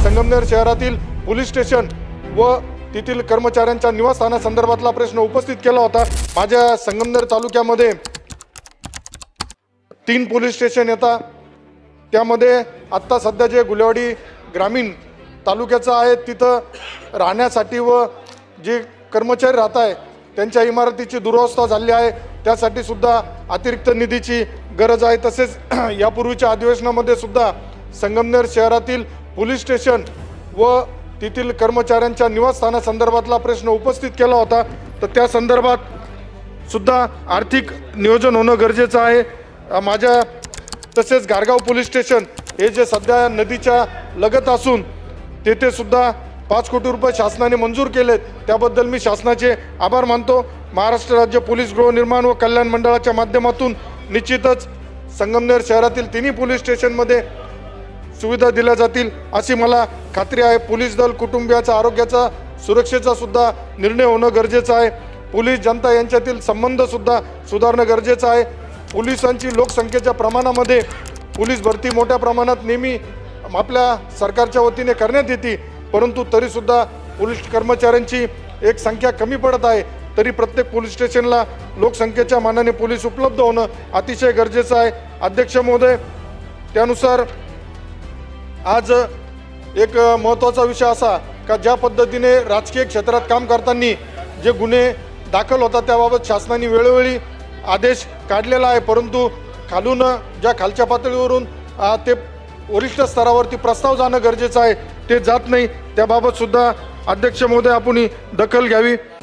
संगमनेर शहरातील police station व तेथील कर्मचाऱ्यांच्या निवासस्थानासंदर्भातला प्रश्न उपस्थित केला होता। माझ्या संगमनेर तालुक्यामध्ये 3 पोलीस स्टेशन येतात। त्यामध्ये आत्ता सध्या जे गुलेवाडी ग्रामीण तालुक्याचं आहे तिथं राहण्यासाठी व जे कर्मचारी राहत आहे त्यांच्या इमारतीची दुरवस्था झाली आहे, त्यासाठी सुद्धा अतिरिक्त निधीची गरज आहे। तसेच यापूर्वीच्या अधिवेशनामध्ये सुद्धा संगमनेर शहरातील पोलीस स्टेशन व तेथील कर्मचाऱ्यांच्या निवासस्थानासंदर्भातला प्रश्न उपस्थित केला होता। तर त्या संदर्भात सुद्धा आर्थिक नियोजन होणं गरजेचं आहे। माझ्या तसेच गारगाव पोलीस स्टेशन हे जे सध्या नदीच्या लगत असून तेथे सुद्धा 5 कोटी रुपये शासनाने मंजूर केलेत, त्याबद्दल मी शासनाचे आभार मानतो। महाराष्ट्र राज्य पोलीस गृहनिर्माण व कल्याण मंडळाच्या माध्यमातून निश्चितच संगमनेर शहरातील 3 पोलीस स्टेशनमध्ये सुविधा दिल्या जातील अशी मला खात्री आहे। पोलीस दल कुटुंबियाचा आरोग्याचा सुरक्षेचा सुद्धा निर्णय होणं गरजेचं आहे। पोलीस जनता यांच्यातील संबंध सुद्धा सुधारणं गरजेचं आहे। पोलिसांची लोकसंख्येच्या प्रमाणामध्ये पोलीस भरती मोठ्या प्रमाणात नेहमी आपल्या सरकारच्या वतीने करण्यात येते, परंतु तरीसुद्धा पोलीस कर्मचाऱ्यांची एक संख्या कमी पडत आहे। तरी प्रत्येक पोलीस स्टेशनला लोकसंख्येच्या मानाने पोलीस उपलब्ध होणं अतिशय गरजेचं आहे। अध्यक्ष महोदय, त्यानुसार आज एक महत्त्वाचा विषय असा का ज्या पद्धतीने राजकीय क्षेत्रात काम करताना जे गुन्हे दाखल होतात त्याबाबत शासनाने वेळोवेळी आदेश काढलेला आहे, परंतु खालून ज्या खालच्या पातळीवरून ते वरिष्ठ स्तरावरती प्रस्ताव जाणं गरजेचं आहे, ते जात नाही। त्याबाबत सुद्धा अध्यक्ष महोदय आपण दखल घ्यावी।